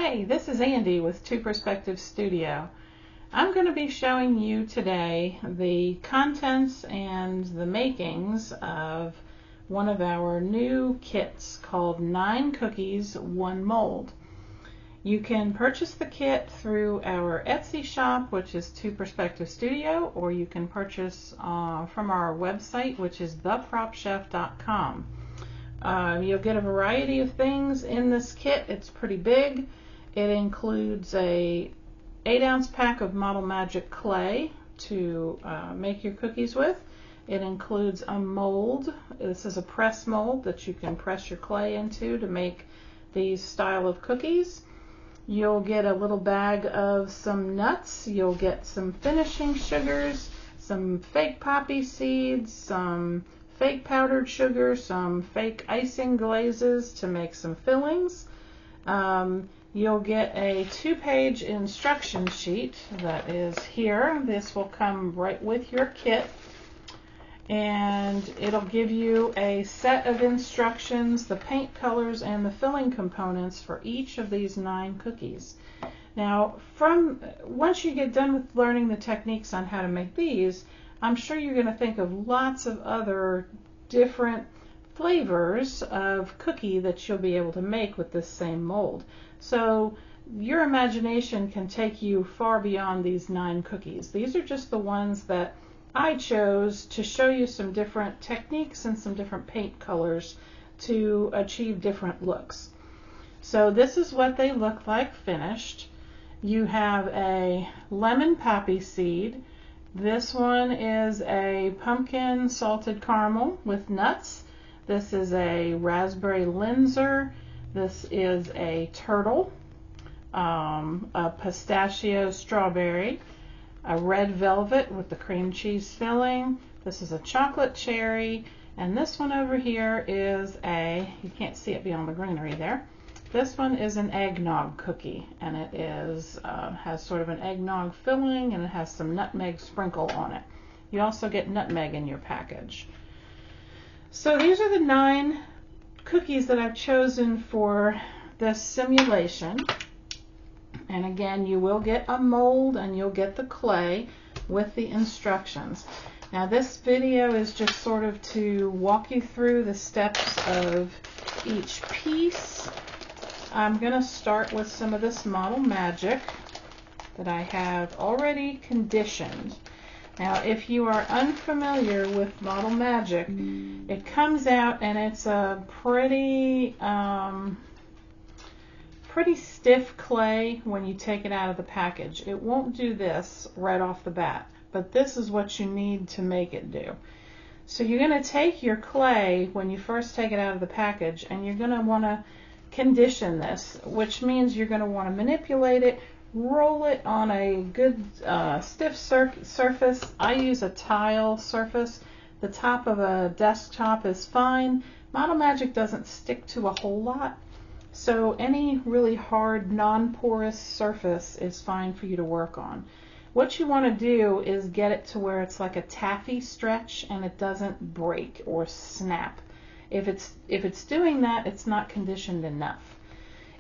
Hey, this is Andy with Two Perspective Studio. I'm going to be showing you today the contents and the makings of one of our new kits called 9 Cookies, 1 Mold. You can purchase the kit through our Etsy shop, which is Two Perspective Studio, or you can purchase from our website, which is thepropchef.com. You'll get a variety of things in this kit. It's pretty big. It includes a 8-ounce pack of Model Magic clay to make your cookies with. It includes a mold. This is a press mold that you can press your clay into to make these style of cookies. You'll get a little bag of some nuts. You'll get some finishing sugars, some fake poppy seeds, some fake powdered sugar, some fake icing glazes to make some fillings. You'll get a 2-page instruction sheet that is here. This will come right with your kit, and it'll give you a set of instructions, the paint colors and the filling components for each of these 9 cookies. Now, once you get done with learning the techniques on how to make these, I'm sure you're going to think of lots of other different flavors of cookie that you'll be able to make with this same mold. So your imagination can take you far beyond these 9 cookies. These are just the ones that I chose to show you some different techniques and some different paint colors to achieve different looks. So this is what they look like finished. You have a lemon poppy seed. This one is a pumpkin salted caramel with nuts. This is a raspberry linzer. This is a turtle, a pistachio strawberry, a red velvet with the cream cheese filling. This is a chocolate cherry, and this one over here is you can't see it beyond the greenery there. This one is an eggnog cookie, and it has sort of an eggnog filling, and it has some nutmeg sprinkle on it. You also get nutmeg in your package. So these are the 9 cookies that I've chosen for this simulation. And again, you will get a mold and you'll get the clay with the instructions. Now this video is just sort of to walk you through the steps of each piece. I'm going to start with some of this Model Magic that I have already conditioned. Now, if you are unfamiliar with Model Magic, it comes out and it's a pretty stiff clay when you take it out of the package. It won't do this right off the bat, but this is what you need to make it do. So you're going to take your clay when you first take it out of the package, and you're going to want to condition this, which means you're going to want to manipulate it, roll it on a good stiff surface. I use a tile surface. The top of a desktop is fine. Model Magic doesn't stick to a whole lot, so any really hard non-porous surface is fine for you to work on. What you want to do is get it to where it's like a taffy stretch and it doesn't break or snap. If it's doing that, it's not conditioned enough.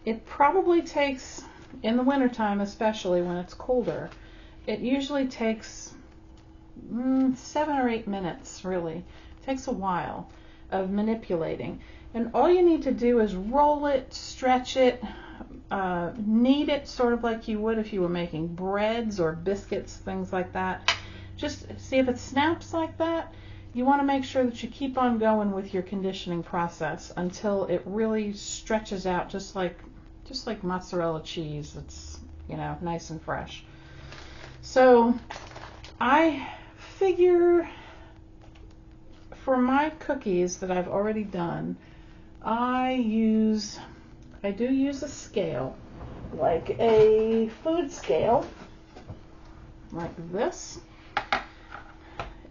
It probably takes, in the wintertime especially when it's colder, it usually takes 7 or 8 minutes, really. It takes a while of manipulating. And all you need to do is roll it, stretch it, knead it sort of like you would if you were making breads or biscuits, things like that. Just see if it snaps like that. You want to make sure that you keep on going with your conditioning process until it really stretches out just like mozzarella cheese. It's, nice and fresh. So I figure for my cookies that I've already done, I do use a scale, like a food scale, like this.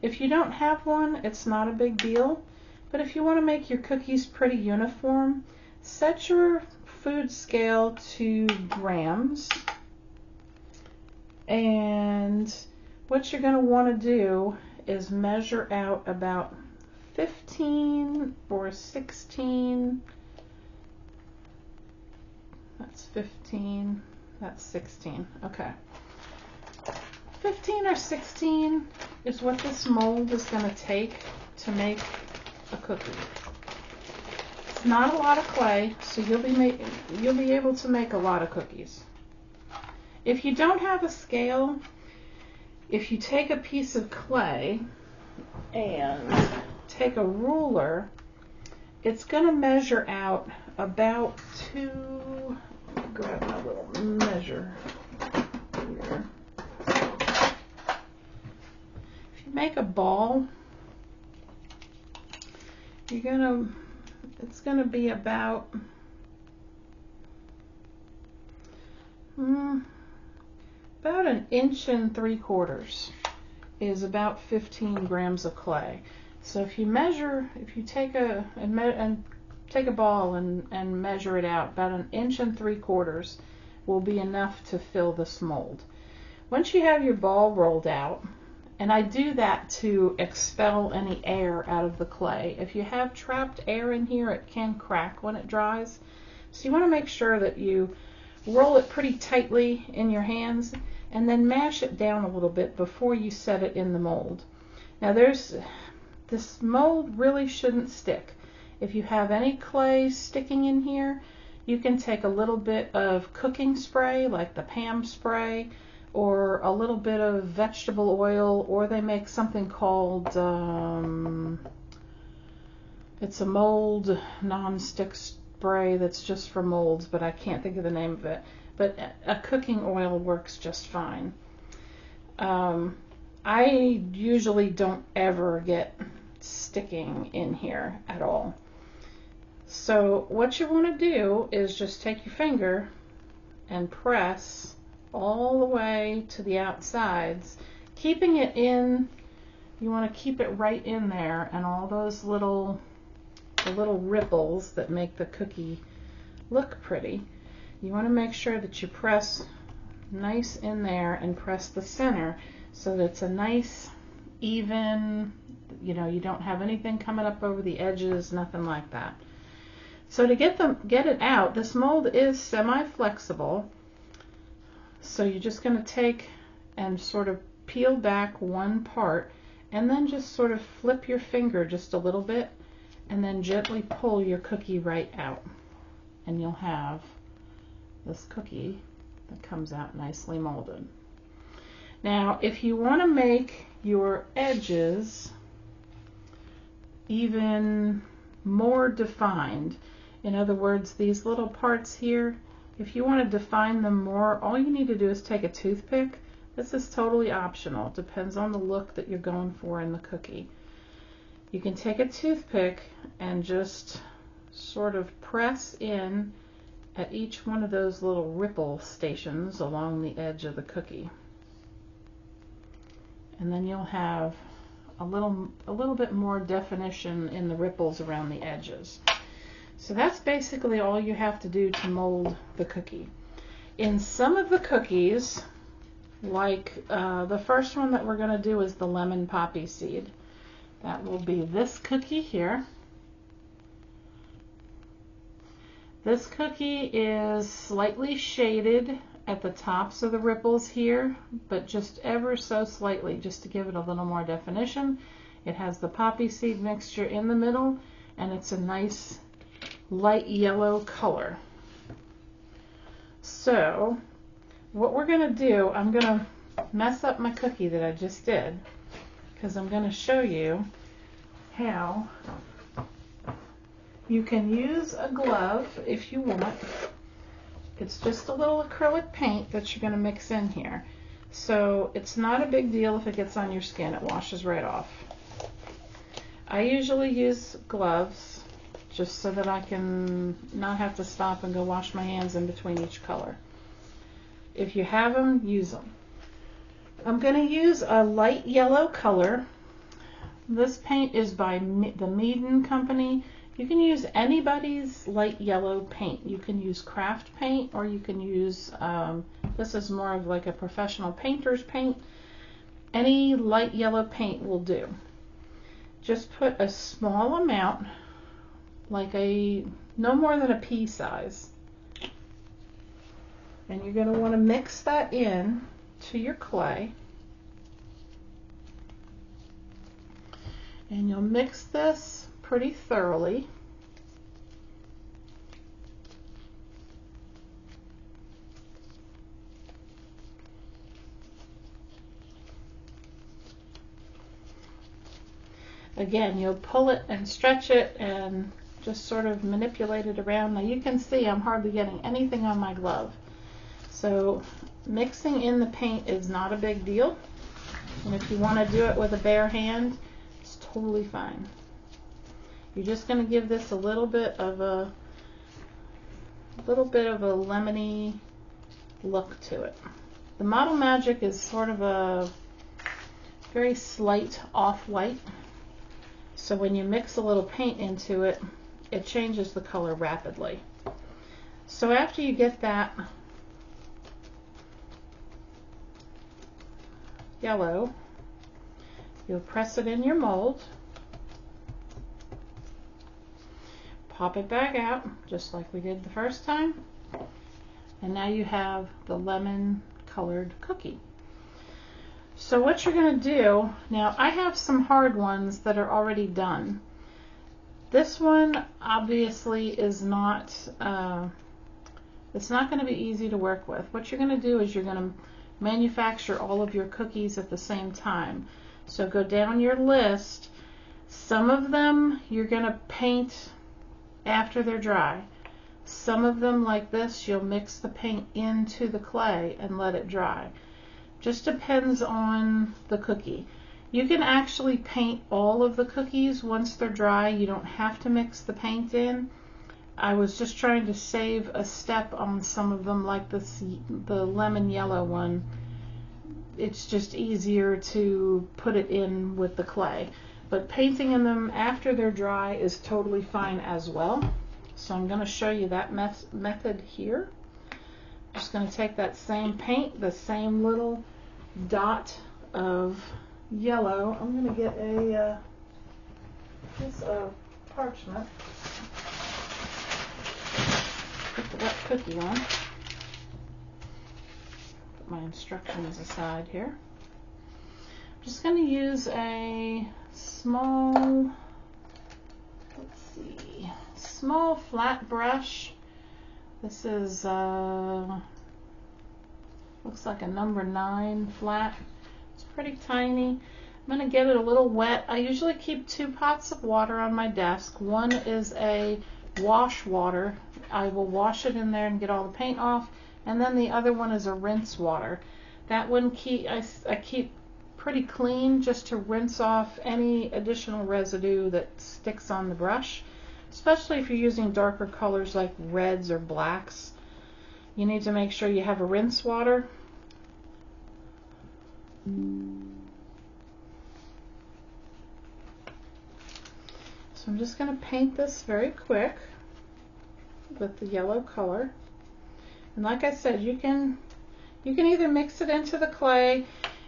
If you don't have one, it's not a big deal, but if you want to make your cookies pretty uniform, set your food scale to grams, and what you're going to want to do is measure out about 15 or 16 It's 15, that's 16, okay. 15 or 16 is what this mold is going to take to make a cookie. It's not a lot of clay, so you'll be able to make a lot of cookies. If you don't have a scale, if you take a piece of clay and take a ruler, it's going to measure out about grab my little measure here. If you make a ball, it's gonna be about an inch and 3/4 is about 15 grams of clay. So if you take a ball and measure it out, about an inch and 3/4 will be enough to fill this mold. Once you have your ball rolled out, and I do that to expel any air out of the clay. If you have trapped air in here, it can crack when it dries. So you want to make sure that you roll it pretty tightly in your hands and then mash it down a little bit before you set it in the mold. Now this mold really shouldn't stick. If you have any clay sticking in here, you can take a little bit of cooking spray, like the Pam spray, or a little bit of vegetable oil, or they make something called, it's a mold non-stick spray that's just for molds, but I can't think of the name of it. But a cooking oil works just fine. I usually don't ever get sticking in here at all. So what you want to do is just take your finger and press all the way to the outsides, keeping it in. You want to keep it right in there, and all those the little ripples that make the cookie look pretty. You want to make sure that you press nice in there and press the center so that it's a nice even, you don't have anything coming up over the edges, nothing like that. So to get it out, this mold is semi-flexible. So you're just going to take and sort of peel back one part and then just sort of flip your finger just a little bit and then gently pull your cookie right out. And you'll have this cookie that comes out nicely molded. Now, if you want to make your edges even more defined, in other words, these little parts here, if you want to define them more, all you need to do is take a toothpick. This is totally optional. It depends on the look that you're going for in the cookie. You can take a toothpick and just sort of press in at each one of those little ripple stations along the edge of the cookie. And then you'll have a little bit more definition in the ripples around the edges. So that's basically all you have to do to mold the cookie. In some of the cookies, like the first one that we're going to do is the lemon poppy seed. That will be this cookie here. This cookie is slightly shaded at the tops of the ripples here, but just ever so slightly, just to give it a little more definition. It has the poppy seed mixture in the middle, and it's a nice light yellow color. So what we're going to do, I'm going to mess up my cookie that I just did, because I'm going to show you how you can use a glove if you want. It's just a little acrylic paint that you're going to mix in here. So it's not a big deal if it gets on your skin. It washes right off. I usually use gloves just so that I can not have to stop and go wash my hands in between each color. If you have them, use them. I'm going to use a light yellow color. This paint is by the Meaden Company. You can use anybody's light yellow paint. You can use craft paint, or you can use, this is more of like a professional painter's paint. Any light yellow paint will do. Just put a small amount, like no more than a pea size. And you're going to want to mix that in to your clay. And you'll mix this pretty thoroughly. Again, you'll pull it and stretch it and just sort of manipulate it around. Now you can see I'm hardly getting anything on my glove. So mixing in the paint is not a big deal. And if you want to do it with a bare hand, it's totally fine. You're just going to give this a little bit of a lemony look to it. The Model Magic is sort of a very slight off-white. So when you mix a little paint into it, it changes the color rapidly. So after you get that yellow, you'll press it in your mold, pop it back out just like we did the first time, and now you have the lemon colored cookie. So what you're going to do, now I have some hard ones that are already done. This one obviously is not, it's not going to be easy to work with. What you're going to do is you're going to manufacture all of your cookies at the same time. So go down your list. Some of them you're going to paint after they're dry. Some of them, like this, you'll mix the paint into the clay and let it dry. Just depends on the cookie. You can actually paint all of the cookies once they're dry. You don't have to mix the paint in. I was just trying to save a step on some of them, like this, the lemon yellow one. It's just easier to put it in with the clay. But painting in them after they're dry is totally fine as well. So I'm going to show you that method here. Just going to take that same paint, the same little dot of yellow. I'm going to get a piece of parchment. Put the wet cookie on. Put my instructions aside here. I'm just going to use a small, small flat brush. This is looks like a number 9 flat. It's pretty tiny. I'm going to get it a little wet. I usually keep 2 pots of water on my desk. One is a wash water. I will wash it in there and get all the paint off. And then the other one is a rinse water. That one I keep pretty clean, just to rinse off any additional residue that sticks on the brush. Especially if you're using darker colors like reds or blacks. You need to make sure you have a rinse water. So I'm just going to paint this very quick with the yellow color. And like I said, you can either mix it into the clay.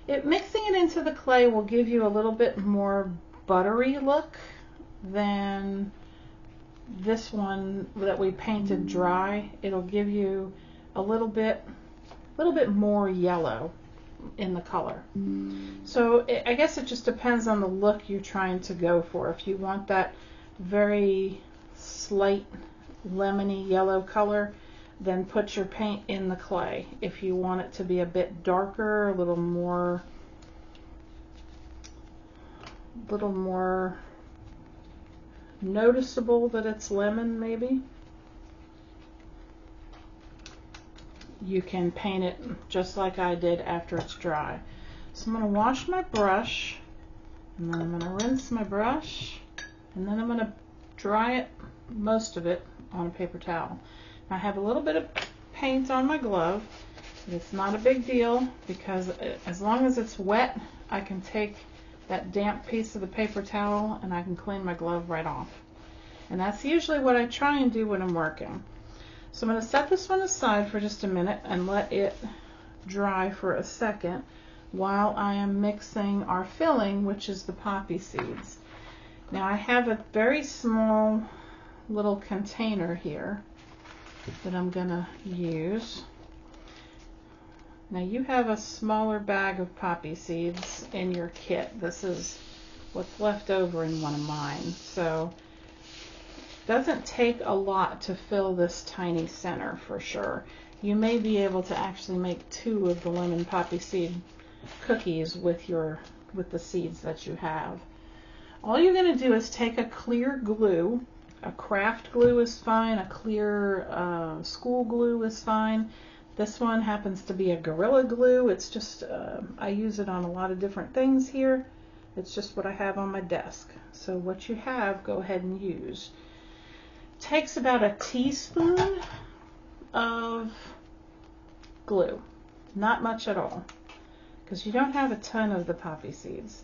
Mixing it into the clay will give you a little bit more buttery look than this one that we painted dry. It'll give you a little bit more yellow in the color. So I guess it just depends on the look you're trying to go for. If you want that very slight lemony yellow color, then put your paint in the clay. If you want it to be a bit darker, a little more noticeable that it's lemon, maybe, you can paint it just like I did after it's dry. So I'm going to wash my brush, and then I'm going to rinse my brush, and then I'm going to dry it, most of it, on a paper towel. I have a little bit of paint on my glove. It's not a big deal, because as long as it's wet, I can take that damp piece of the paper towel and I can clean my glove right off. And that's usually what I try and do when I'm working. So I'm going to set this one aside for just a minute and let it dry for a second while I am mixing our filling, which is the poppy seeds. Now I have a very small little container here that I'm going to use. Now you have a smaller bag of poppy seeds in your kit. This is what's left over in one of mine. So it doesn't take a lot to fill this tiny center for sure. You may be able to actually make 2 of the lemon poppy seed cookies with the seeds that you have. All you're going to do is take a clear glue. A craft glue is fine. A clear school glue is fine. This one happens to be a Gorilla Glue. It's just, I use it on a lot of different things here. It's just what I have on my desk. So what you have, go ahead and use. Takes about a teaspoon of glue. Not much at all, because you don't have a ton of the poppy seeds.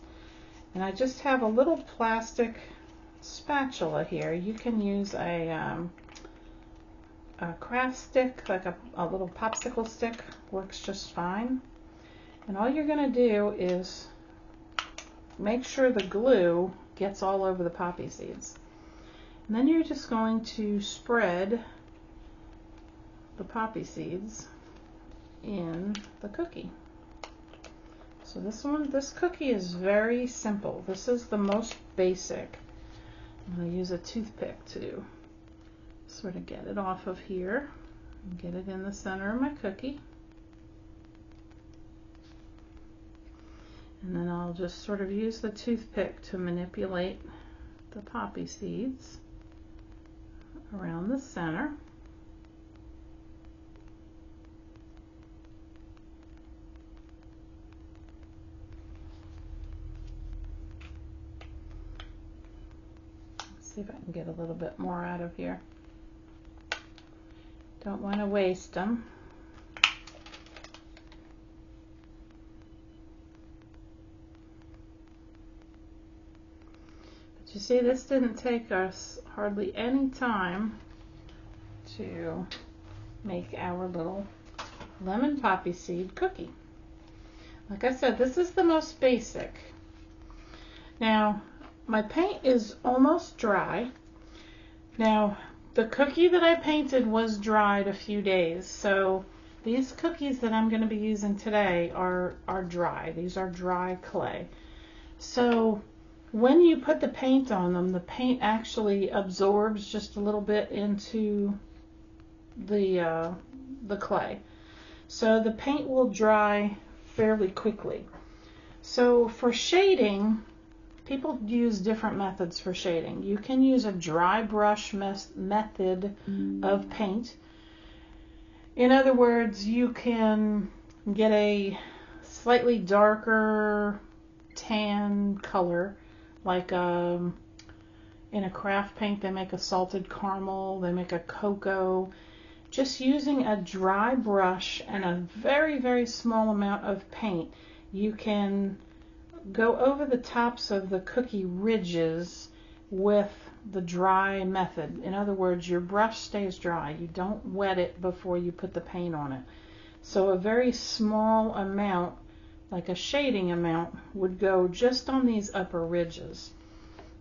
And I just have a little plastic spatula here. You can use a craft stick, like a little popsicle stick, works just fine. And all you're going to do is make sure the glue gets all over the poppy seeds. And then you're just going to spread the poppy seeds in the cookie. So this cookie is very simple. This is the most basic. I'm going to use a toothpick to sort of get it off of here and get it in the center of my cookie. And then I'll just sort of use the toothpick to manipulate the poppy seeds around the center. Let's see if I can get a little bit more out of here. Don't want to waste them. But you see, this didn't take us hardly any time to make our little lemon poppy seed cookie. Like I said, this is the most basic. Now, my paint is almost dry. Now, the cookie that I painted was dried a few days, so these cookies that I'm going to be using today are dry. These are dry clay. So when you put the paint on them, the paint actually absorbs just a little bit into the clay. So the paint will dry fairly quickly. So for shading, people use different methods for shading. You can use a dry brush method of paint. In other words, you can get a slightly darker tan color, like in a craft paint they make a salted caramel, they make a cocoa. Just using a dry brush and a very, very small amount of paint, you can go over the tops of the cookie ridges with the dry method. In other words, your brush stays dry. You don't wet it before you put the paint on it. So a very small amount, like a shading amount, would go just on these upper ridges.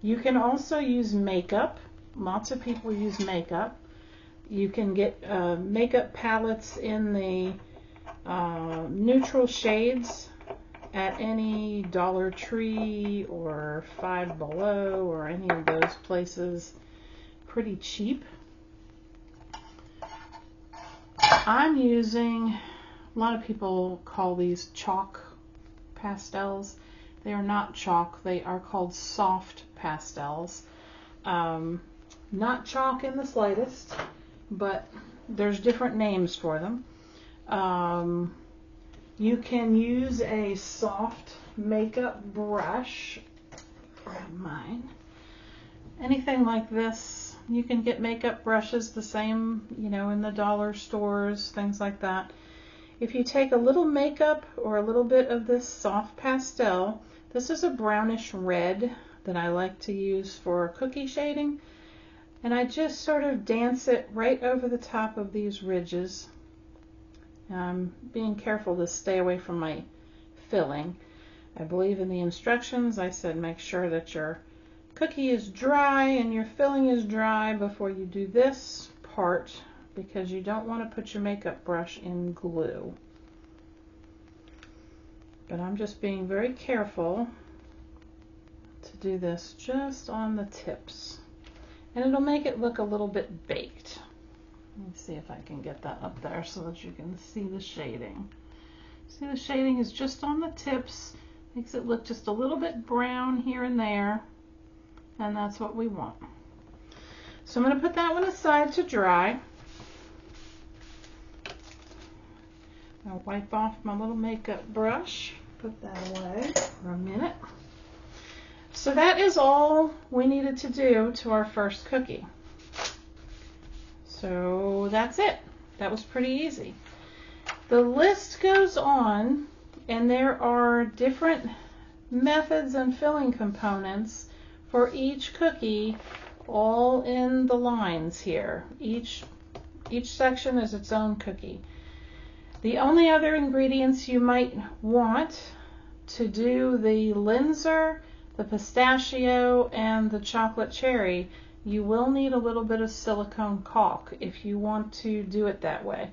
You can also use makeup. Lots of people use makeup. You can get makeup palettes in the neutral shades at any Dollar Tree or Five Below or any of those places. Pretty cheap. I'm using, a lot of people call these chalk pastels. They are not chalk, they are called soft pastels. Not chalk in the slightest, but there's different names for them. You can use a soft makeup brush. Grab mine. Anything like this. You can get makeup brushes the same, you know, in the dollar stores, things like that. If you take a little makeup or a little bit of this soft pastel, this is a brownish red that I like to use for cookie shading, and I just sort of dance it right over the top of these ridges. I'm being careful to stay away from my filling. I believe in the instructions I said make sure that your cookie is dry and your filling is dry before you do this part, because you don't want to put your makeup brush in glue. But I'm just being very careful to do this just on the tips. And it'll make it look a little bit baked. Let me see if I can get that up there so that you can see the shading. See, the shading is just on the tips, makes it look just a little bit brown here and there, and that's what we want. So I'm going to put that one aside to dry. I'll wipe off my little makeup brush, put that away for a minute. So that is all we needed to do to our first cookie. So that's it. That was pretty easy. The list goes on, and there are different methods and filling components for each cookie, all in the lines here. Each section is its own cookie. The only other ingredients you might want to do the Linzer, the pistachio, and the chocolate cherry, you will need a little bit of silicone caulk if you want to do it that way.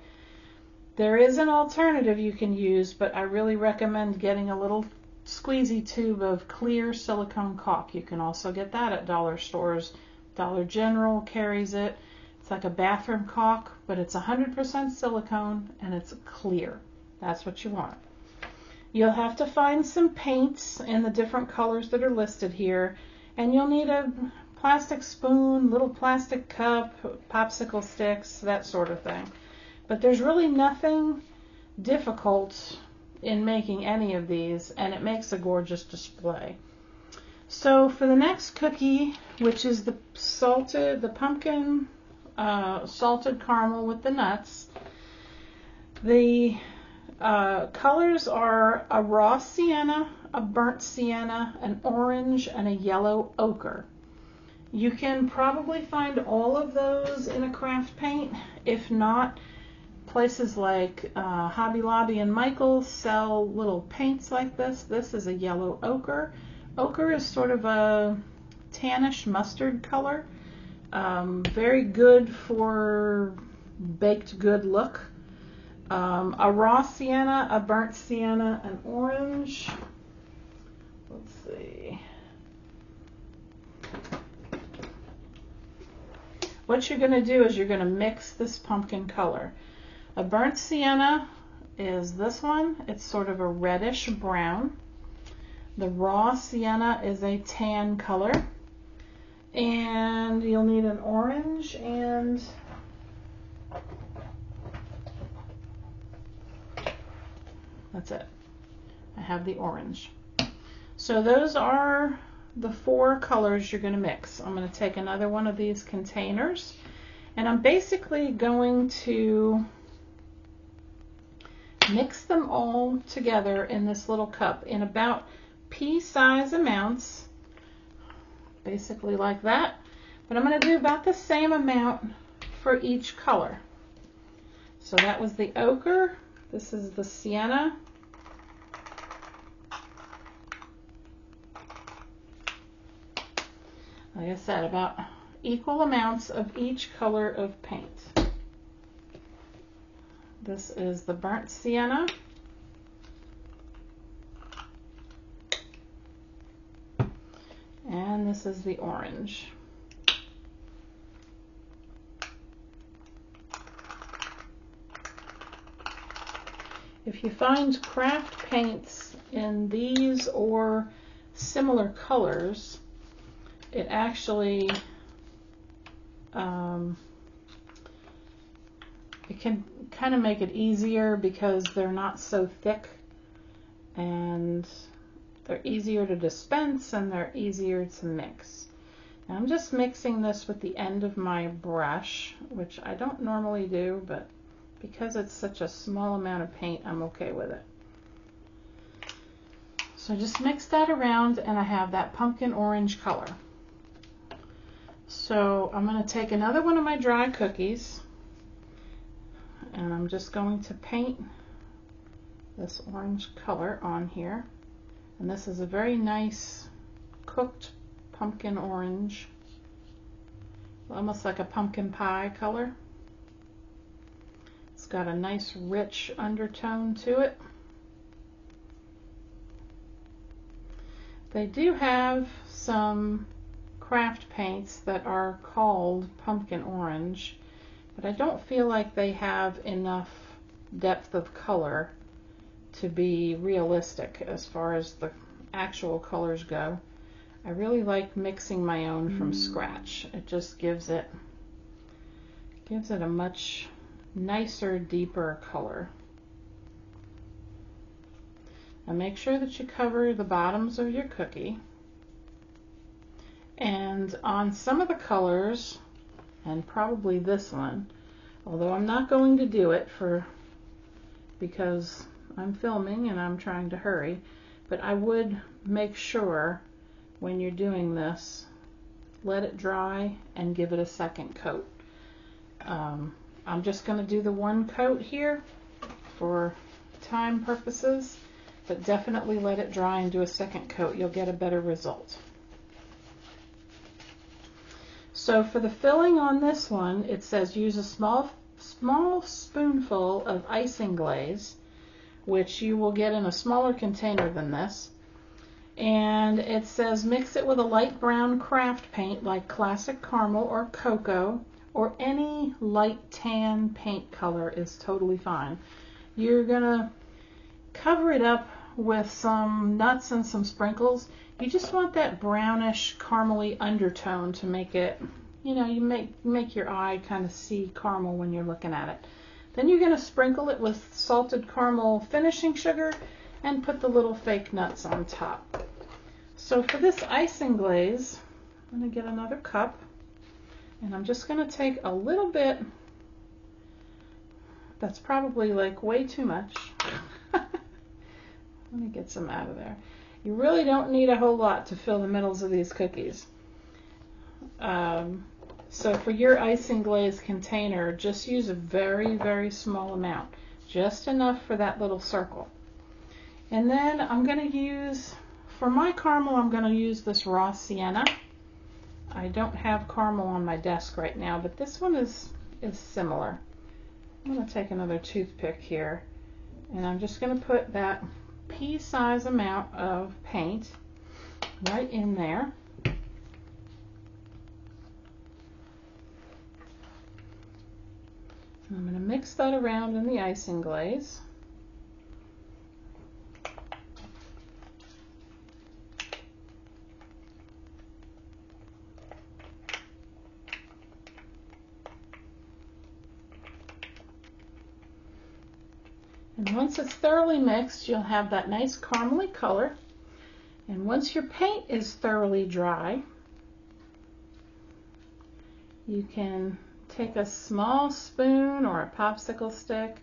There is an alternative you can use, but I really recommend getting a little squeezy tube of clear silicone caulk. You can also get that at dollar stores. Dollar General carries it. It's like a bathroom caulk, but it's 100% silicone and it's clear. That's what you want. You'll have to find some paints in the different colors that are listed here, and you'll need a plastic spoon, little plastic cup, popsicle sticks, that sort of thing. But there's really nothing difficult in making any of these, and it makes a gorgeous display. So for the next cookie, which is the pumpkin salted caramel with the nuts, the colors are a raw sienna, a burnt sienna, an orange, and a yellow ochre. You can probably find all of those in a craft paint. If not, places like Hobby Lobby and Michael's sell little paints like this. This is a yellow ochre. Ochre is sort of a tannish mustard color. Very good for baked good look. A raw sienna, a burnt sienna, an orange. Let's see. What you're going to do is you're going to mix this pumpkin color. A burnt sienna is this one. It's sort of a reddish brown. The raw sienna is a tan color. And you'll need an orange and that's it. I have the orange. So those are the 4 colors you're going to mix. I'm going to take another one of these containers, and I'm basically going to mix them all together in this little cup in about pea-size amounts, basically like that. But I'm going to do about the same amount for each color. So that was the ochre. This is the sienna. Like I said, about equal amounts of each color of paint. This is the burnt sienna. And this is the orange. If you find craft paints in these or similar colors, it actually it can kind of make it easier because they're not so thick and they're easier to dispense and they're easier to mix. Now I'm just mixing this with the end of my brush, which I don't normally do, but because it's such a small amount of paint, I'm okay with it. So just mix that around and I have that pumpkin orange color. So I'm going to take another one of my dry cookies and I'm just going to paint this orange color on here. And this is a very nice cooked pumpkin orange, almost like a pumpkin pie color. It's got a nice rich undertone to it. They do have some craft paints that are called pumpkin orange, but I don't feel like they have enough depth of color to be realistic as far as the actual colors go. I really like mixing my own from scratch. It just gives it a much nicer, deeper color. Now make sure that you cover the bottoms of your cookie. And on some of the colors, and probably this one, although I'm not going to do it because I'm filming and I'm trying to hurry, but I would make sure when you're doing this, let it dry and give it a second coat. I'm just going to do the one coat here for time purposes, but definitely let it dry and do a second coat. You'll get a better result. So for the filling on this one, it says use a small spoonful of icing glaze, which you will get in a smaller container than this. And it says mix it with a light brown craft paint like classic caramel or cocoa, or any light tan paint color is totally fine. You're gonna cover it up with some nuts and some sprinkles. You just want that brownish caramely undertone to make it, you know, you make your eye kind of see caramel when you're looking at it. Then you're going to sprinkle it with salted caramel finishing sugar and put the little fake nuts on top. So for this icing glaze, I'm going to get another cup, and I'm just going to take a little bit. That's probably like way too much. Let me get some out of there. You really don't need a whole lot to fill the middles of these cookies. So for your icing glaze container, just use a very, very small amount. Just enough for that little circle. And then I'm going to use, for my caramel, I'm going to use this raw sienna. I don't have caramel on my desk right now, but this one is similar. I'm going to take another toothpick here, and I'm just going to put that pea-size amount of paint right in there. And I'm going to mix that around in the icing glaze. And once it's thoroughly mixed, you'll have that nice caramely color. And once your paint is thoroughly dry, you can take a small spoon or a popsicle stick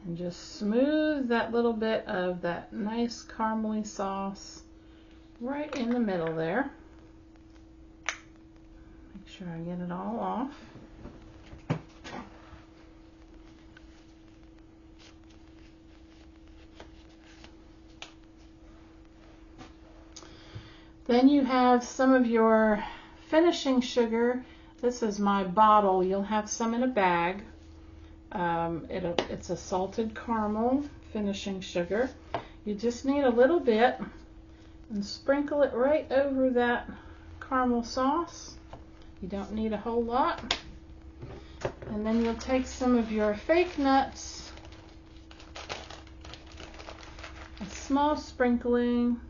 and just smooth that little bit of that nice caramely sauce right in the middle there. Make sure I get it all off. Then you have some of your finishing sugar. This is my bottle. You'll have some in a bag. It's a salted caramel finishing sugar. You just need a little bit and sprinkle it right over that caramel sauce. You don't need a whole lot. And then you'll take some of your fake nuts, a small sprinkling,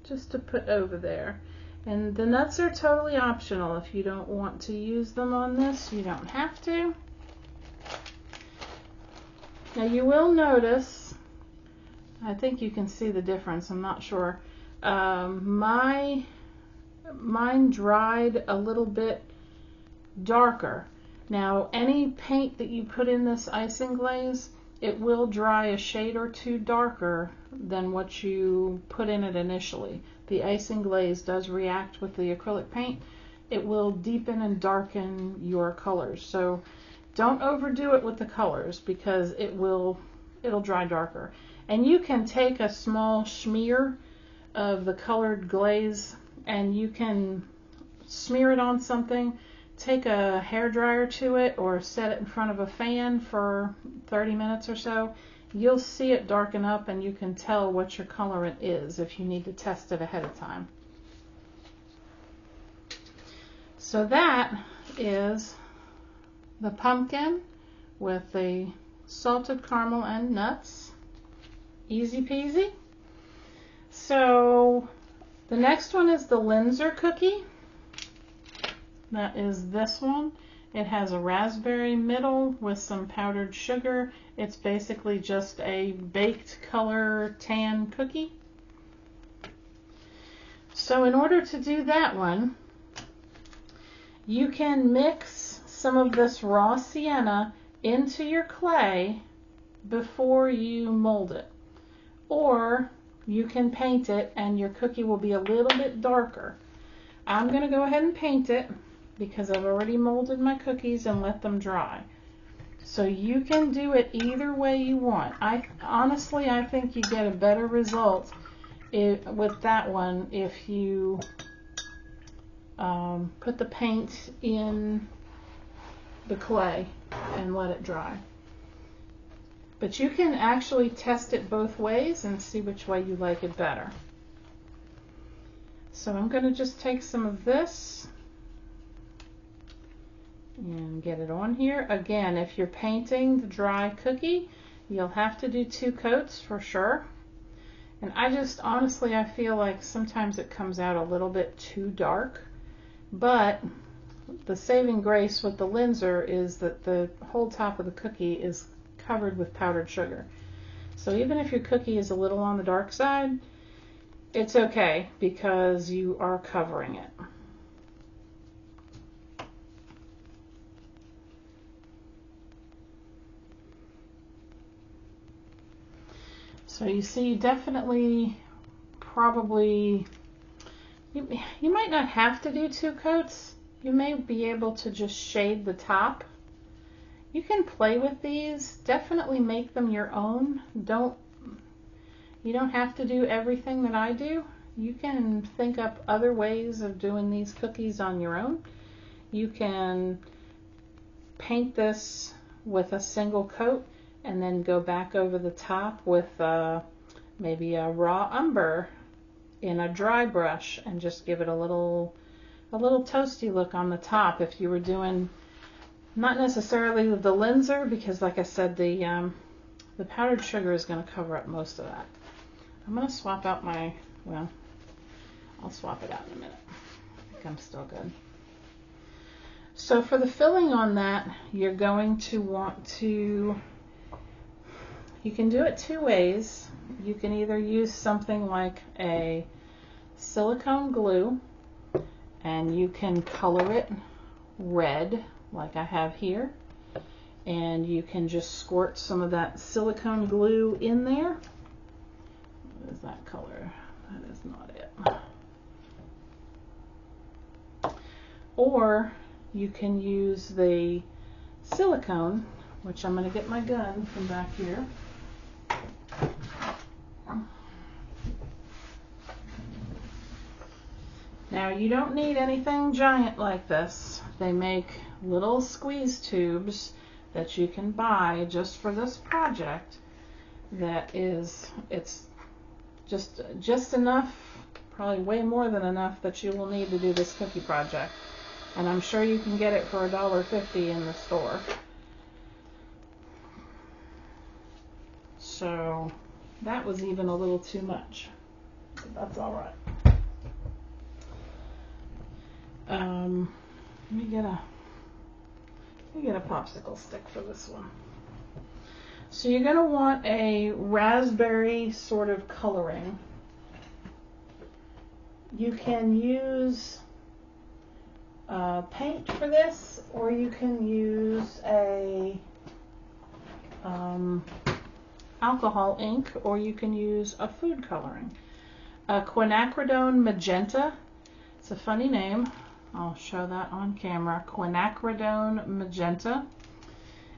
just to put over there. And the nuts are totally optional. If you don't want to use them on this, you don't have to. Now you will notice, I think you can see the difference, I'm not sure. Mine dried a little bit darker. Now any paint that you put in this icing glaze, it will dry a shade or two darker than what you put in it initially. The icing glaze does react with the acrylic paint. It will deepen and darken your colors. So don't overdo it with the colors because it'll dry darker. And you can take a small smear of the colored glaze and you can smear it on something, take a hairdryer to it, or set it in front of a fan for 30 minutes or so, you'll see it darken up and you can tell what your colorant is if you need to test it ahead of time. So that is the pumpkin with the salted caramel and nuts. Easy peasy. So the next one is the Linzer cookie. That is this one. It has a raspberry middle with some powdered sugar. It's basically just a baked color tan cookie. So in order to do that one, you can mix some of this raw sienna into your clay before you mold it. Or you can paint it and your cookie will be a little bit darker. I'm going to go ahead and paint it because I've already molded my cookies and let them dry. So you can do it either way you want. Honestly, I think you get a better result with that one if you put the paint in the clay and let it dry. But you can actually test it both ways and see which way you like it better. So I'm going to just take some of this and get it on here. Again, if you're painting the dry cookie, you'll have to do 2 coats for sure. And honestly, I feel like sometimes it comes out a little bit too dark. But the saving grace with the Linzer is that the whole top of the cookie is covered with powdered sugar. So even if your cookie is a little on the dark side, it's okay because you are covering it. So you see, definitely, probably, you might not have to do 2 coats. You may be able to just shade the top. You can play with these. Definitely make them your own. You don't have to do everything that I do. You can think up other ways of doing these cookies on your own. You can paint this with a single coat and then go back over the top with maybe a raw umber in a dry brush and just give it a little toasty look on the top if you were doing not necessarily the Linzer, because like I said, the powdered sugar is going to cover up most of that. I'm going to swap out I'll swap it out in a minute. I think I'm still good. So for the filling on that, you're going to want to, you can do it 2 ways. You can either use something like a silicone glue and you can color it red like I have here, and you can just squirt some of that silicone glue in there. What is that color? That is not it. Or you can use the silicone, which I'm going to get my gun from back here. Now you don't need anything giant like this. They make little squeeze tubes that you can buy just for this project. It's just enough, probably way more than enough that you will need to do this cookie project. And I'm sure you can get it for $1.50 in the store. So that was even a little too much, but that's all right. Let me get a popsicle stick for this one. So you're going to want a raspberry sort of coloring. You can use paint for this, or you can use a alcohol ink, or you can use a food coloring. Quinacridone magenta. It's a funny name. I'll show that on camera. Quinacridone magenta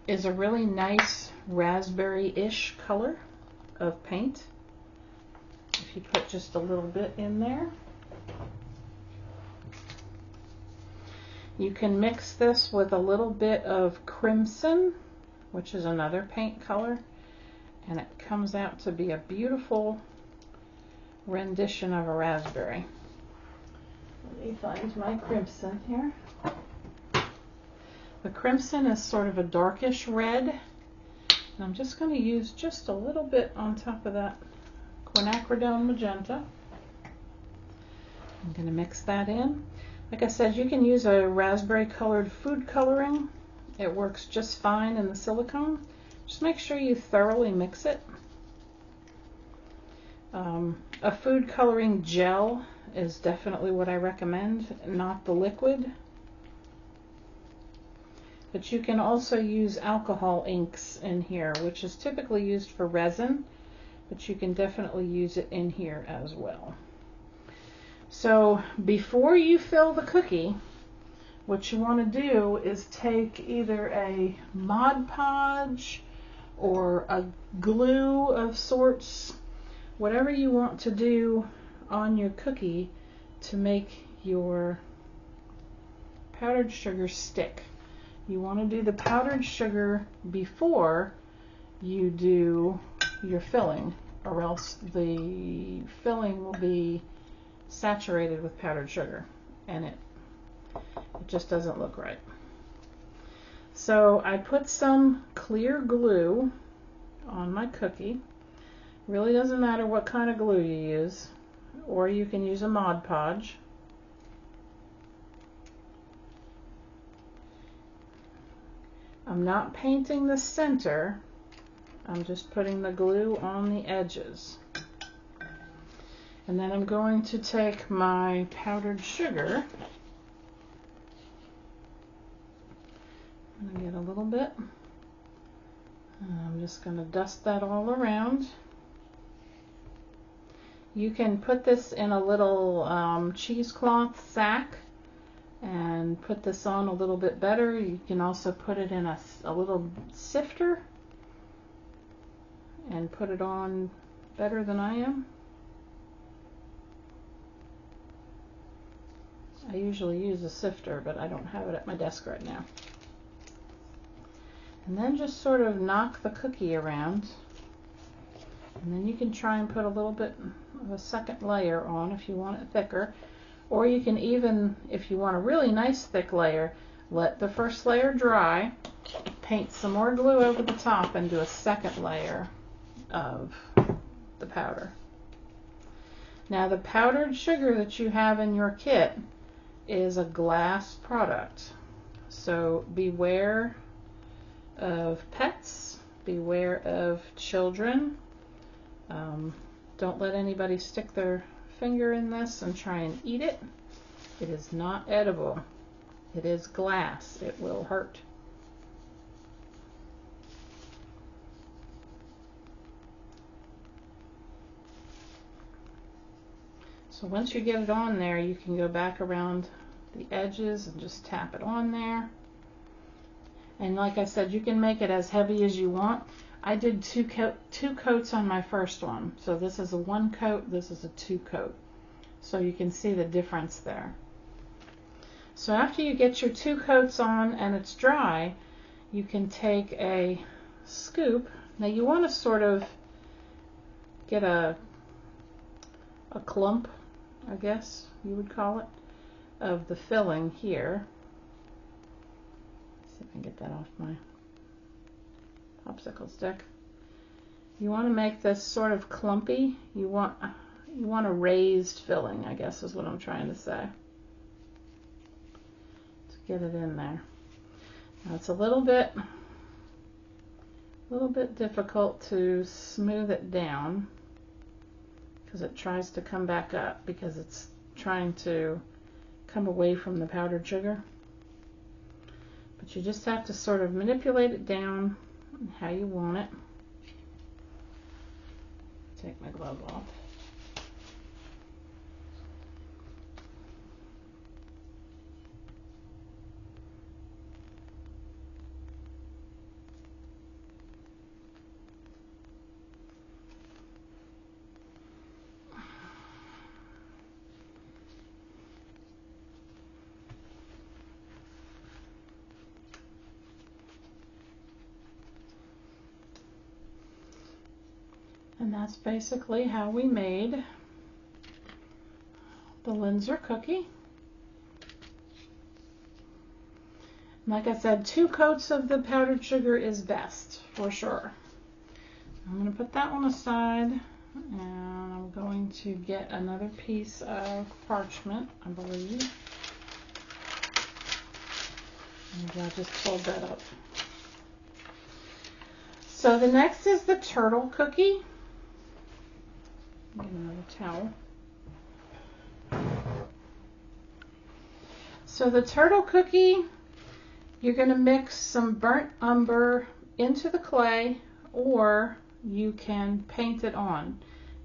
is a really nice raspberry-ish color of paint. If you put just a little bit in there. You can mix this with a little bit of crimson, which is another paint color, and it comes out to be a beautiful rendition of a raspberry. Let me find my crimson here. The crimson is sort of a darkish red, and I'm just going to use just a little bit on top of that quinacridone magenta. I'm going to mix that in. Like I said, you can use a raspberry colored food coloring. It works just fine in the silicone. Just make sure you thoroughly mix it. A food coloring gel is definitely what I recommend, not the liquid. But you can also use alcohol inks in here, which is typically used for resin, but you can definitely use it in here as well. So before you fill the cookie, what you want to do is take either a Mod Podge or a glue of sorts, whatever you want to do on your cookie to make your powdered sugar stick. You want to do the powdered sugar before you do your filling, or else the filling will be saturated with powdered sugar and it just doesn't look right. So I put some clear glue on my cookie. Really doesn't matter what kind of glue you use, or you can use a Mod Podge. I'm not painting the center, I'm just putting the glue on the edges. And then I'm going to take my powdered sugar. I'm going to get a little bit. And I'm just going to dust that all around. You can put this in a little cheesecloth sack and put this on a little bit better. You can also put it in a little sifter and put it on better than I am. I usually use a sifter, but I don't have it at my desk right now. And then just sort of knock the cookie around. And then you can try and put a little bit of a second layer on if you want it thicker. Or you can even, if you want a really nice thick layer, let the first layer dry, paint some more glue over the top, and do a second layer of the powder. Now the powdered sugar that you have in your kit is a glass product. So beware of pets, beware of children. Don't let anybody stick their finger in this and try and eat it. It is not edible. It is glass. It will hurt. So once you get it on there, you can go back around the edges and just tap it on there. And like I said, you can make it as heavy as you want. I did two coats on my first one. So this is a 1 coat, this is a 2 coat. So you can see the difference there. So after you get your 2 coats on and it's dry, you can take a scoop. Now you want to sort of get a clump, I guess you would call it, of the filling here. Let's see if I can get that off my popsicle stick. You want to make this sort of clumpy. You want a raised filling, I guess is what I'm trying to say. To get it in there. Now it's a little bit difficult to smooth it down because it tries to come back up because it's trying to come away from the powdered sugar. But you just have to sort of manipulate it down how you want it. Take my glove off. And that's basically how we made the Linzer cookie. Like I said, 2 coats of the powdered sugar is best, for sure. I'm going to put that one aside, and I'm going to get another piece of parchment, I believe. Maybe I just pulled that up. So the next is the turtle cookie. Get another towel. So the turtle cookie, you're going to mix some burnt umber into the clay, or you can paint it on.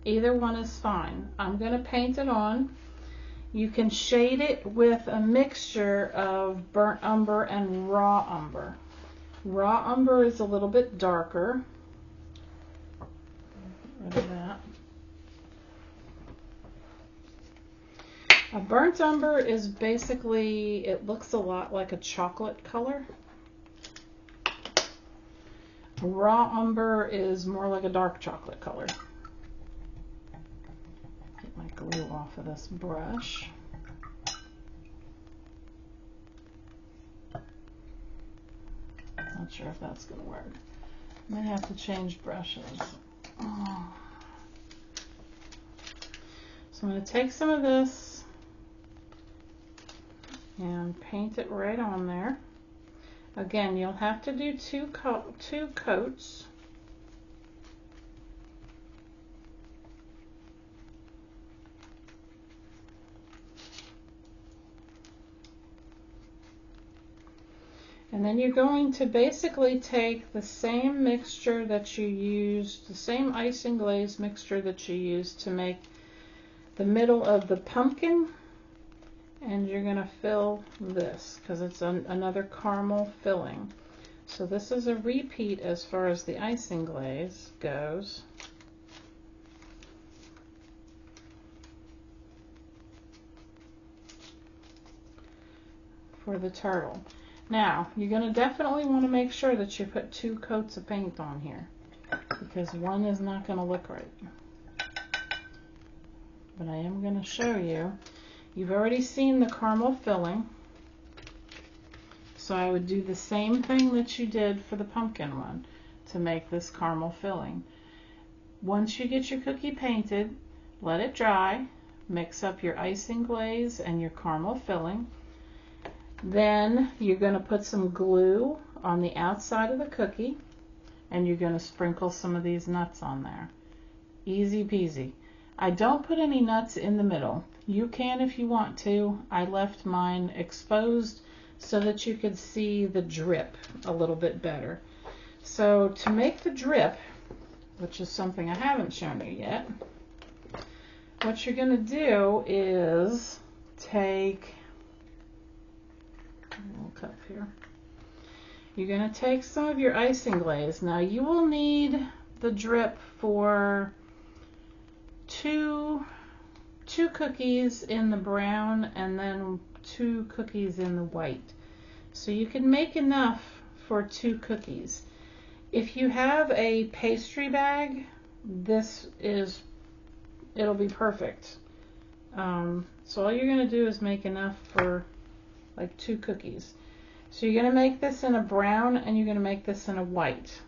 Either one is fine. I'm going to paint it on. You can shade it with a mixture of burnt umber and raw umber. Raw umber is a little bit darker. Get rid of that. A burnt umber is basically, it looks a lot like a chocolate color. Raw umber is more like a dark chocolate color. Get my glue off of this brush. Not sure if that's going to work. I might have to change brushes. Oh. So I'm going to take some of this and paint it right on there. Again, you'll have to do two coats. And then you're going to basically take the same mixture that you used, the same icing glaze mixture that you used to make the middle of the pumpkin, and you're going to fill this because it's another caramel filling. So this is a repeat as far as the icing glaze goes. For the turtle. Now, you're going to definitely want to make sure that you put 2 coats of paint on here, because one is not going to look right. But I am going to show you. You've already seen the caramel filling, so I would do the same thing that you did for the pumpkin one to make this caramel filling. Once you get your cookie painted, let it dry, mix up your icing glaze and your caramel filling. Then you're going to put some glue on the outside of the cookie, and you're going to sprinkle some of these nuts on there. Easy peasy. I don't put any nuts in the middle. You can if you want to. I left mine exposed so that you could see the drip a little bit better. So to make the drip, which is something I haven't shown you yet, what you're going to do is take a little cup here. You're going to take some of your icing glaze. Now you will need the drip for two cookies in the brown and then 2 cookies in the white. So you can make enough for 2 cookies. If you have a pastry bag, it'll be perfect. So all you're going to do is make enough for like 2 cookies. So you're going to make this in a brown and you're going to make this in a white.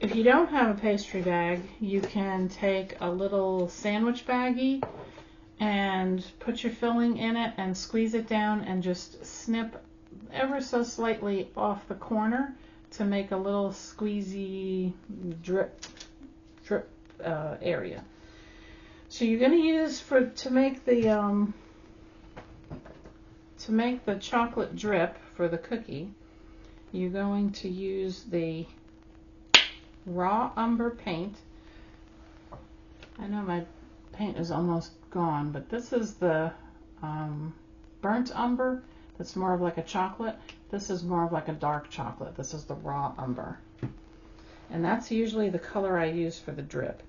If you don't have a pastry bag, you can take a little sandwich baggie and put your filling in it and squeeze it down and just snip ever so slightly off the corner to make a little squeezy drip area. So you're going to use to make the chocolate drip for the cookie, you're going to use the raw umber paint. I know my paint is almost gone, but this is the burnt umber. That's more of like a chocolate. This is more of like a dark chocolate. This is the raw umber. And that's usually the color I use for the drip.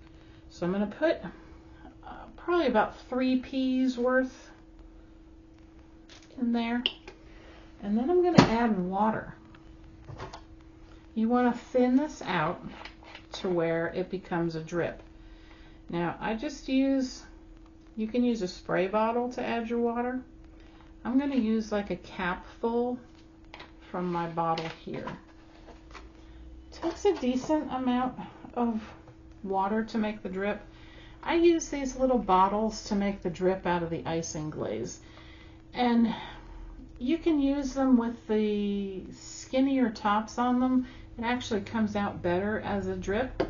So I'm going to put probably about 3 peas worth in there. And then I'm going to add water. You want to thin this out to to where it becomes a drip. Now I just use, you can use a spray bottle to add your water. I'm going to use like a capful from my bottle here. It takes a decent amount of water to make the drip. I use these little bottles to make the drip out of the icing glaze. And you can use them with the skinnier tops on them. It actually comes out better as a drip.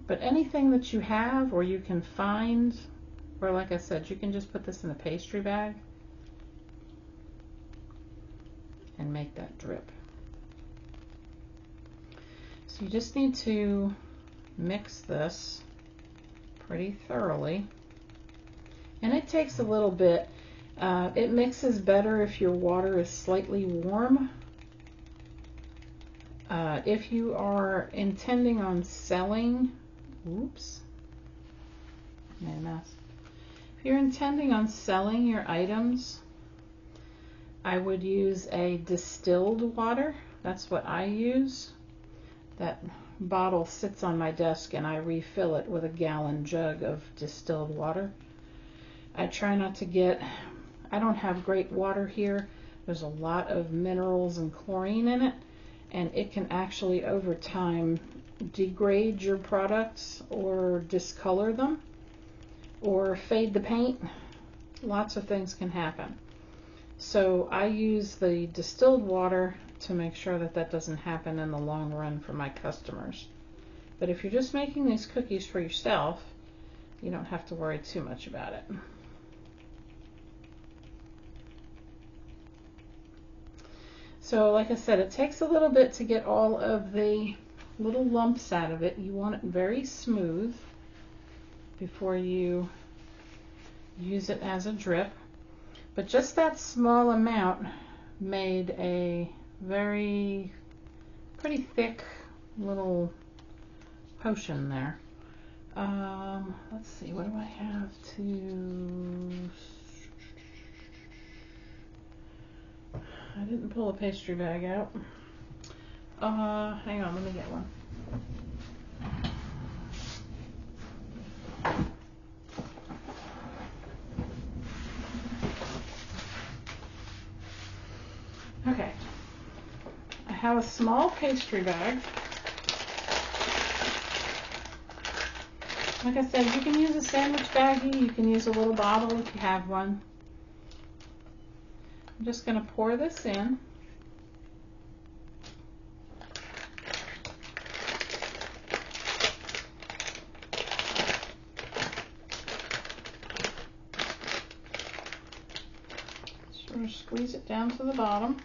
But anything that you have or you can find, or like I said, you can just put this in a pastry bag and make that drip. So you just need to mix this pretty thoroughly. And it takes a little bit. It mixes better if your water is slightly warm. If you are intending on selling, oops, made a mess. If you're intending on selling your items, I would use a distilled water. That's what I use. That bottle sits on my desk and I refill it with a gallon jug of distilled water. I try not to get, I don't have great water here. There's a lot of minerals and chlorine in it, and it can actually over time degrade your products or discolor them or fade the paint. Lots of things can happen. So I use the distilled water to make sure that that doesn't happen in the long run for my customers. But if you're just making these cookies for yourself, you don't have to worry too much about it. So like I said, it takes a little bit to get all of the little lumps out of it. You want it very smooth before you use it as a drip. But just that small amount made a pretty thick little potion there. Let's see, what do I have to... I didn't pull a pastry bag out. Hang on, let me get one. Okay, I have a small pastry bag. Like I said, you can use a sandwich baggie, you can use a little bottle if you have one. I'm just going to pour this in. Sort of squeeze it down to the bottom.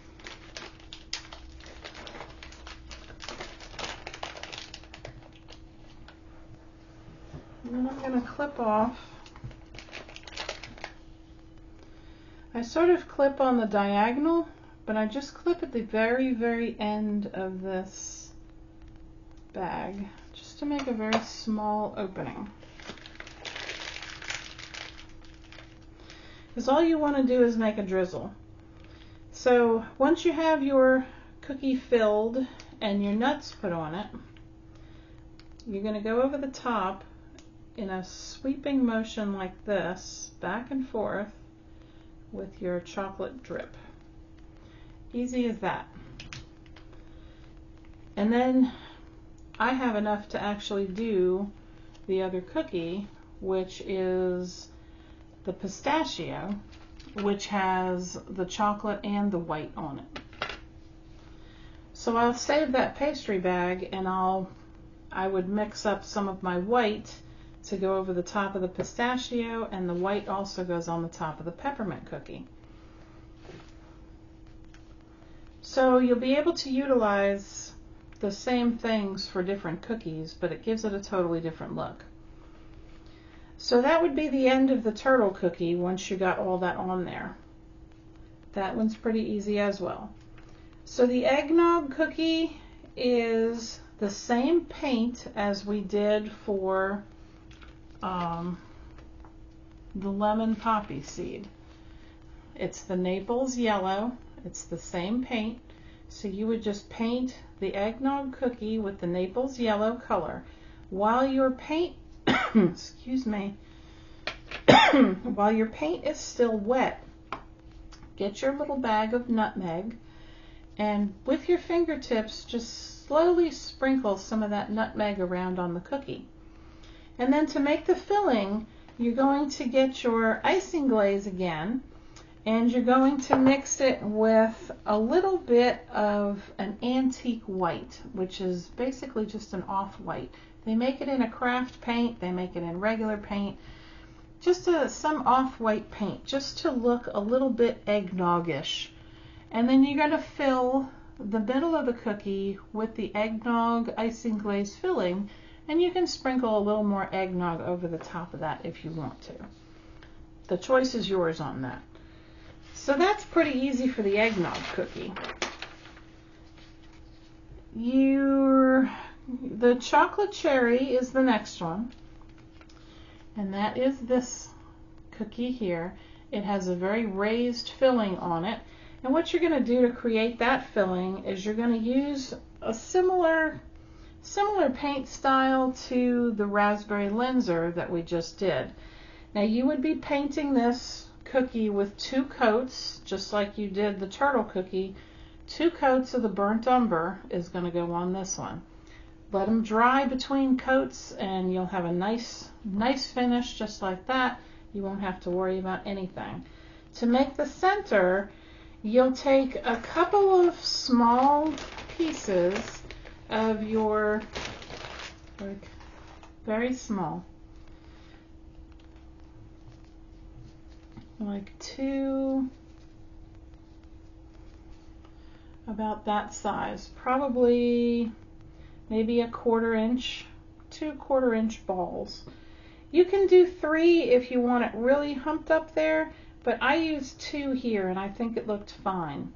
And then I'm going to clip off. I sort of clip on the diagonal, but I just clip at the very, very end of this bag, just to make a very small opening. Because all you want to do is make a drizzle. So once you have your cookie filled and your nuts put on it, you're going to go over the top in a sweeping motion like this, back and forth, with your chocolate drip. Easy as that. And then I have enough to actually do the other cookie, which is the pistachio, which has the chocolate and the white on it. So I'll save that pastry bag, and I would mix up some of my white to go over the top of the pistachio, and the white also goes on the top of the peppermint cookie. So you'll be able to utilize the same things for different cookies, but it gives it a totally different look. So that would be the end of the turtle cookie once you got all that on there. That one's pretty easy as well. So the eggnog cookie is the same paint as we did for the lemon poppy seed. It's the Naples yellow. It's the same paint. So you would just paint the eggnog cookie with the Naples yellow color. While your paint, excuse me, while your paint is still wet, get your little bag of nutmeg and with your fingertips just slowly sprinkle some of that nutmeg around on the cookie. And then to make the filling, you're going to get your icing glaze again, and you're going to mix it with a little bit of an antique white, which is basically just an off-white. They make it in a craft paint, they make it in regular paint, just some off-white paint, just to look a little bit eggnog-ish. And then you're going to fill the middle of the cookie with the eggnog icing glaze filling, and you can sprinkle a little more eggnog over the top of that if you want to. The choice is yours on that. So that's pretty easy for the eggnog cookie. The chocolate cherry is the next one, and that is this cookie here. It has a very raised filling on it, and what you're going to do to create that filling is you're going to use a similar paint style to the raspberry linzer that we just did. Now you would be painting this cookie with 2 coats, just like you did the turtle cookie. 2 coats of the burnt umber is going to go on this one. Let them dry between coats and you'll have a nice finish just like that. You won't have to worry about anything. To make the center, you'll take a couple of small pieces of your, very small, like 2, about that size, probably maybe a 1/4 inch, 2 1/4 inch balls. You can do 3 if you want it really humped up there, but I used 2 here and I think it looked fine.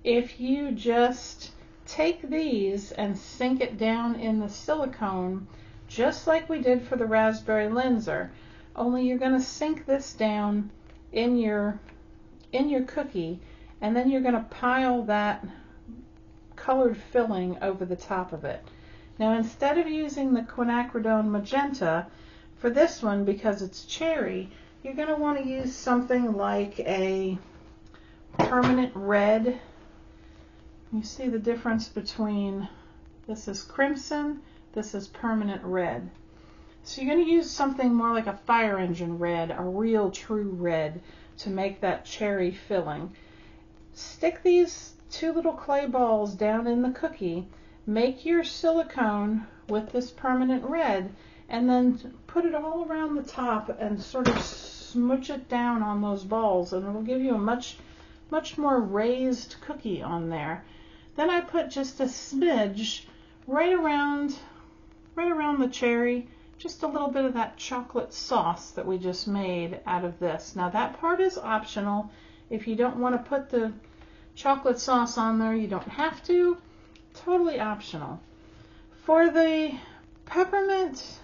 If you just take these and sink it down in the silicone, just like we did for the raspberry linzer, only you're going to sink this down in your cookie, and then you're going to pile that colored filling over the top of it. Now instead of using the quinacridone magenta for this one, because it's cherry, you're going to want to use something like a permanent red. You see the difference between, this is crimson, this is permanent red. So you're going to use something more like a fire engine red, a real true red, to make that cherry filling. Stick these 2 little clay balls down in the cookie, make your silicone with this permanent red, and then put it all around the top and sort of smooch it down on those balls, and it'll give you a much more raised cookie on there. Then I put just a smidge right around the cherry, just a little bit of that chocolate sauce that we just made out of this. Now that part is optional. If you don't want to put the chocolate sauce on there, you don't have to. Totally optional. For the peppermint,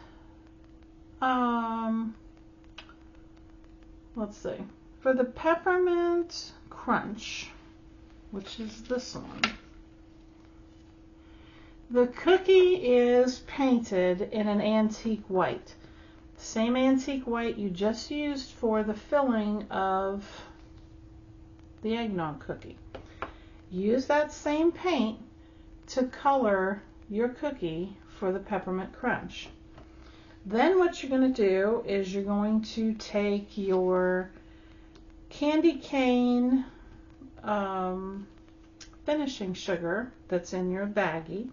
let's see. For the peppermint crunch, which is this one, the cookie is painted in an antique white. Same antique white you just used for the filling of the eggnog cookie. Use that same paint to color your cookie for the peppermint crunch. Then what you're going to do is you're going to take your candy cane finishing sugar that's in your baggie.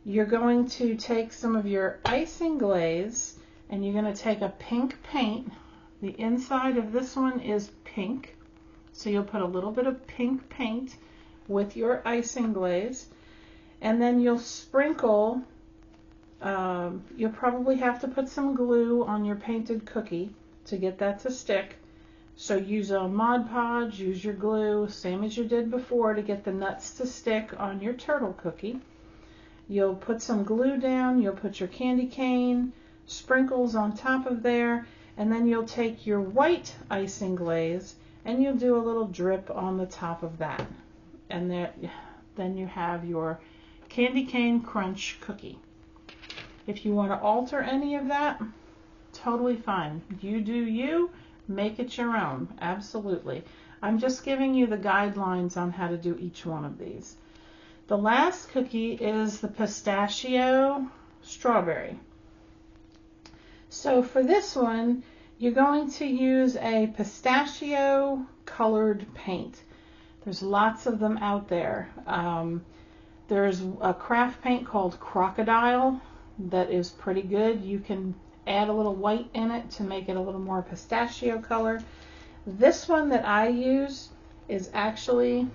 You're going to take some of your icing glaze and you're going to take a pink paint. The inside of this one is pink, so you'll put a little bit of pink paint with your icing glaze, and then you'll sprinkle, you'll probably have to put some glue on your painted cookie to get that to stick. So use a Mod Podge, use your glue, same as you did before, to get the nuts to stick on your turtle cookie. You'll put some glue down, you'll put your candy cane sprinkles on top of there, and then you'll take your white icing glaze and you'll do a little drip on the top of that. And then you have your candy cane crunch cookie. If you want to alter any of that, totally fine. You do you, make it your own, absolutely. I'm just giving you the guidelines on how to do each one of these. The last cookie is the pistachio strawberry. So for this one, you're going to use a pistachio colored paint. There's lots of them out there. There's a craft paint called Crocodile that is pretty good. You can add a little white in it to make it a little more pistachio color. This one that I use is actually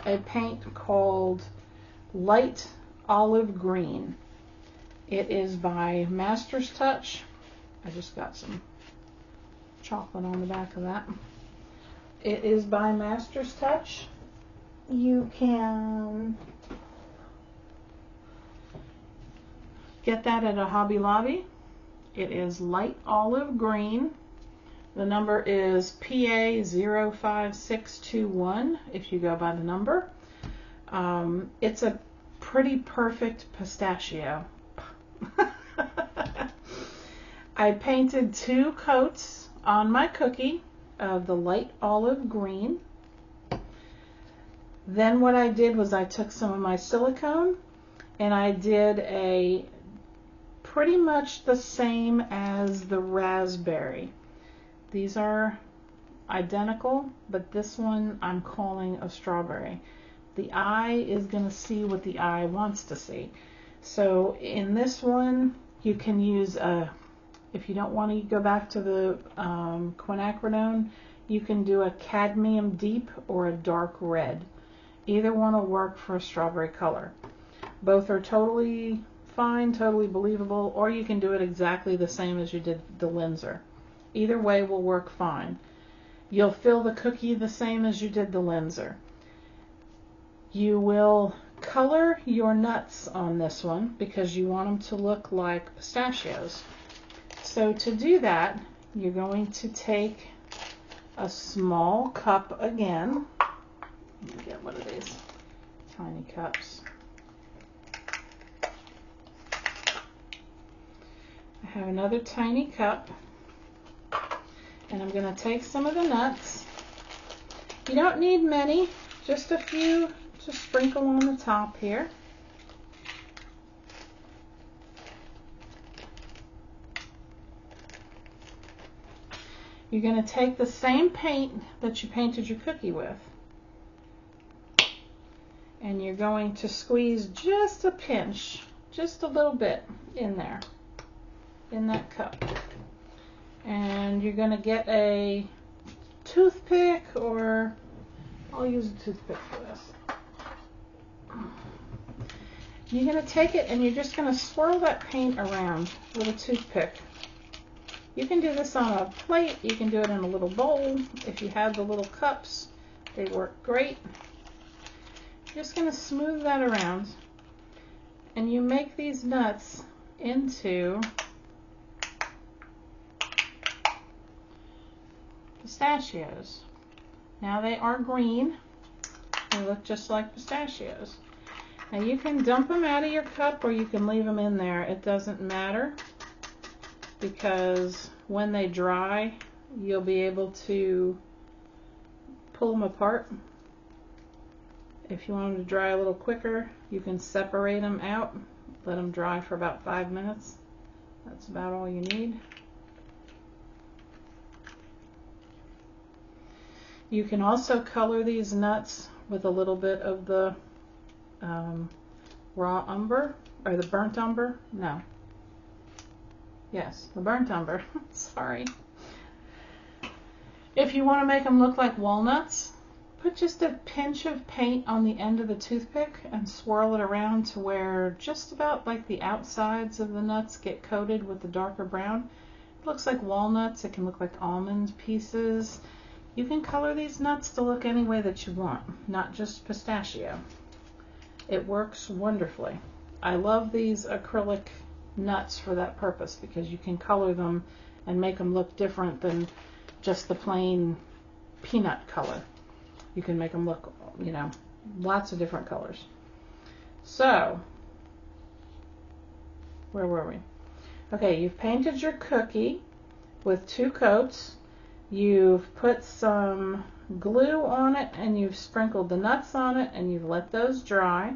a paint called Light Olive Green. It is by Master's Touch. I just got some chocolate on the back of that. It is by Master's Touch. You can get that at a Hobby Lobby. It is light olive green. The number is PA05621 if you go by the number. It's a pretty perfect pistachio. I painted 2 coats on my cookie of the light olive green. Then what I did was I took some of my silicone and I did a pretty much the same as the raspberry. These are identical, but this one I'm calling a strawberry. The eye is going to see what the eye wants to see. So in this one, you can use if you don't want to go back to the quinacridone, you can do a cadmium deep or a dark red. Either one will work for a strawberry color. Both are totally fine, totally believable, or you can do it exactly the same as you did the linzer. Either way will work fine. You'll fill the cookie the same as you did the linzer. You will color your nuts on this one because you want them to look like pistachios. So to do that, you're going to take a small cup again. Let me get one of these tiny cups. I have another tiny cup, and I'm going to take some of the nuts. You don't need many, just a few to sprinkle on the top here. You're going to take the same paint that you painted your cookie with, and you're going to squeeze just a pinch, just a little bit in there, in that cup. And you're going to get a toothpick, or I'll use a toothpick for this. You're going to take it and you're just going to swirl that paint around with a toothpick. You can do this on a plate, you can do it in a little bowl. If you have the little cups, they work great. Just going to smooth that around, and you make these nuts into pistachios. Now they are green. They look just like pistachios. Now you can dump them out of your cup or you can leave them in there. It doesn't matter, because when they dry, you'll be able to pull them apart. If you want them to dry a little quicker, you can separate them out, let them dry for about 5 minutes. That's about all you need. You can also color these nuts with a little bit of the raw umber, or the burnt umber. No. Yes, the burnt umber. Sorry. If you want to make them look like walnuts, put just a pinch of paint on the end of the toothpick and swirl it around to where just about like the outsides of the nuts get coated with the darker brown. It looks like walnuts. It can look like almond pieces. You can color these nuts to look any way that you want, not just pistachio. It works wonderfully. I love these acrylic nuts for that purpose, because you can color them and make them look different than just the plain peanut color. You can make them look, you know, lots of different colors. So, where were we? Okay, you've painted your cookie with 2 coats. You've put some glue on it and you've sprinkled the nuts on it and you've let those dry.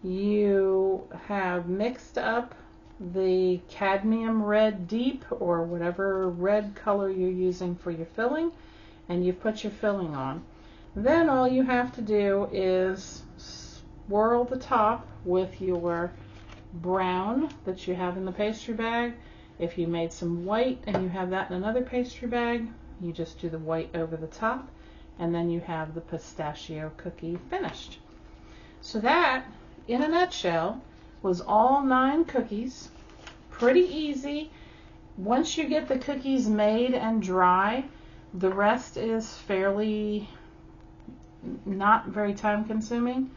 You have mixed up the cadmium red deep or whatever red color you're using for your filling, and you've put your filling on. Then all you have to do is swirl the top with your brown that you have in the pastry bag. If you made some white and you have that in another pastry bag, you just do the white over the top, and then you have the pistachio cookie finished. So that, in a nutshell, was all 9 cookies. Pretty easy. Once you get the cookies made and dry, the rest is fairly not very time consuming.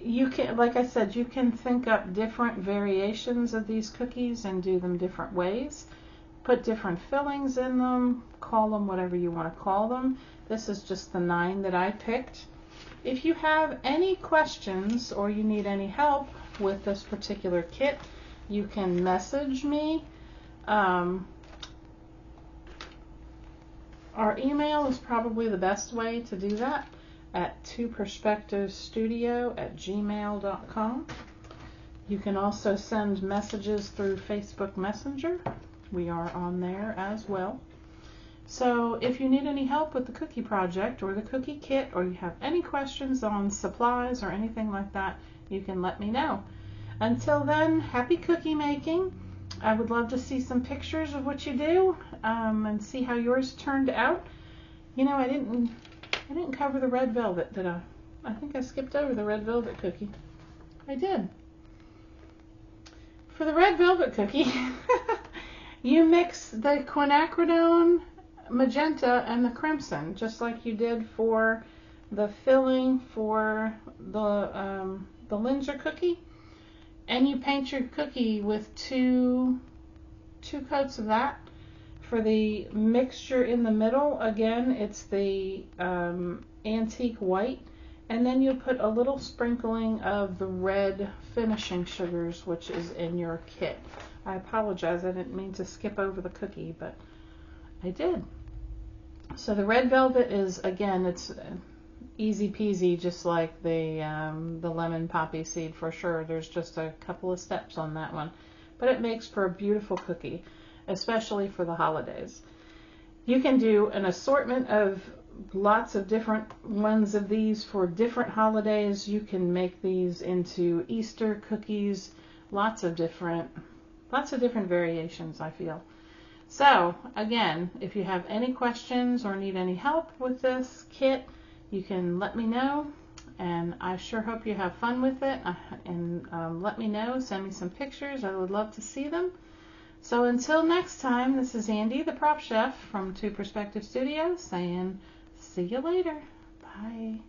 You can, like I said, you can think up different variations of these cookies and do them different ways. Put different fillings in them, call them whatever you want to call them. This is just the 9 that I picked. If you have any questions or you need any help with this particular kit, you can message me. Our email is probably the best way to do that, at twoperspectivestudio@gmail.com. You can also send messages through Facebook Messenger. We are on there as well. So if you need any help with the cookie project or the cookie kit, or you have any questions on supplies or anything like that, you can let me know. Until then, happy cookie making. I would love to see some pictures of what you do and see how yours turned out. You know, I didn't cover the red velvet, did I? I think I skipped over the red velvet cookie. I did. For the red velvet cookie, you mix the quinacridone, magenta, and the crimson, just like you did for the filling for the Linzer cookie. And you paint your cookie with two coats of that. For the mixture in the middle, again, it's the antique white, and then you put a little sprinkling of the red finishing sugars, which is in your kit. I apologize, I didn't mean to skip over the cookie, but I did. So the red velvet is, again, it's easy peasy, just like the lemon poppy seed for sure. There's just a couple of steps on that one, but it makes for a beautiful cookie, especially for the holidays. You can do an assortment of lots of different ones of these for different holidays. You can make these into Easter cookies, lots of different variations, I feel. So again, if you have any questions or need any help with this kit, you can let me know, and I sure hope you have fun with it. And let me know, send me some pictures. I would love to see them. So until next time, this is Andy, the prop chef from Two Perspective Studios, saying see you later. Bye.